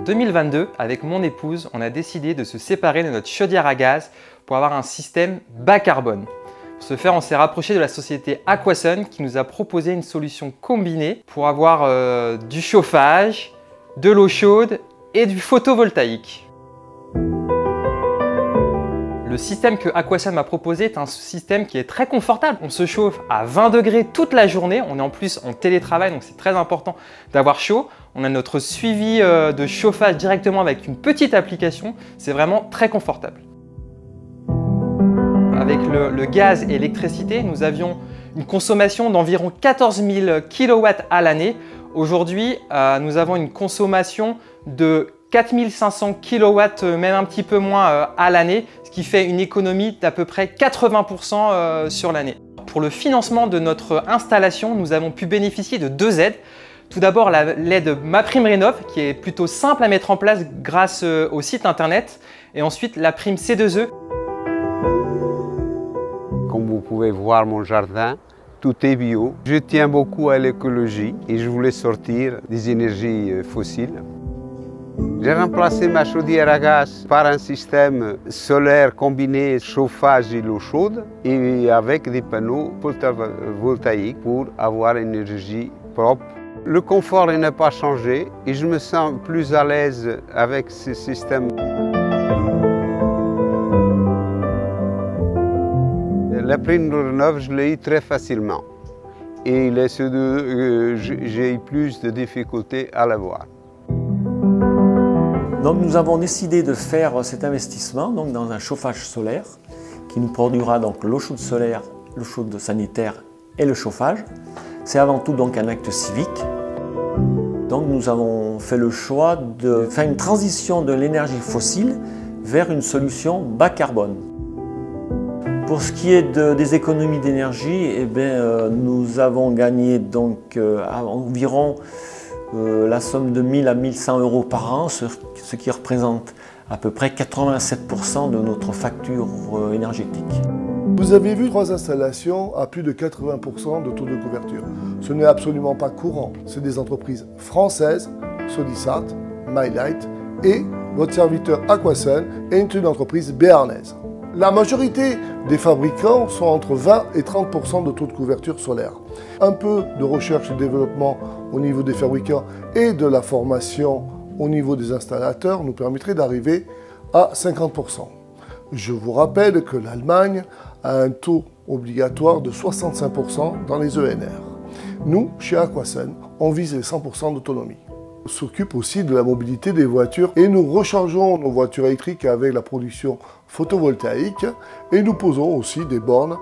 2022, avec mon épouse, on a décidé de se séparer de notre chaudière à gaz pour avoir un système bas carbone. Pour ce faire, on s'est rapproché de la société Aquasun qui nous a proposé une solution combinée pour avoir du chauffage, de l'eau chaude et du photovoltaïque. Le système que Aquasun m'a proposé est un système qui est très confortable. On se chauffe à 20 degrés toute la journée. On est en plus en télétravail, donc c'est très important d'avoir chaud. On a notre suivi de chauffage directement avec une petite application. C'est vraiment très confortable. Avec le gaz et l'électricité, nous avions une consommation d'environ 14 000 kW à l'année. Aujourd'hui, nous avons une consommation de 4 500 kW, même un petit peu moins à l'année, ce qui fait une économie d'à peu près 80% sur l'année. Pour le financement de notre installation, nous avons pu bénéficier de deux aides. Tout d'abord, l'aide MaPrimeRénov', qui est plutôt simple à mettre en place grâce au site internet. Et ensuite, la prime C2E. Comme vous pouvez voir mon jardin, tout est bio. Je tiens beaucoup à l'écologie et je voulais sortir des énergies fossiles. J'ai remplacé ma chaudière à gaz par un système solaire combiné chauffage et l'eau chaude et avec des panneaux photovoltaïques pour avoir une énergie propre. Le confort n'a pas changé et je me sens plus à l'aise avec ce système. La MaPrimeRénov', je l'ai eu très facilement et j'ai eu plus de difficultés à l'avoir. Donc nous avons décidé de faire cet investissement donc, dans un chauffage solaire qui nous produira donc l'eau chaude solaire, l'eau chaude sanitaire et le chauffage. C'est avant tout donc un acte civique. Donc nous avons fait le choix de faire une transition de l'énergie fossile vers une solution bas carbone. Pour ce qui est des économies d'énergie, eh nous avons gagné donc, environ la somme de 1 000 à 1 100 euros par an, ce qui représente à peu près 87% de notre facture énergétique. Vous avez vu 3 installations à plus de 80% de taux de couverture. Ce n'est absolument pas courant. C'est des entreprises françaises, Sodisat, MyLight et votre serviteur Aquasun est une entreprise béarnaise. La majorité des fabricants sont entre 20 et 30% de taux de couverture solaire. Un peu de recherche et développement au niveau des fabricants et de la formation au niveau des installateurs nous permettrait d'arriver à 50%. Je vous rappelle que l'Allemagne a un taux obligatoire de 65% dans les ENR. Nous, chez Aquasun, on vise les 100% d'autonomie. On s'occupe aussi de la mobilité des voitures et nous rechargeons nos voitures électriques avec la production photovoltaïque et nous posons aussi des bornes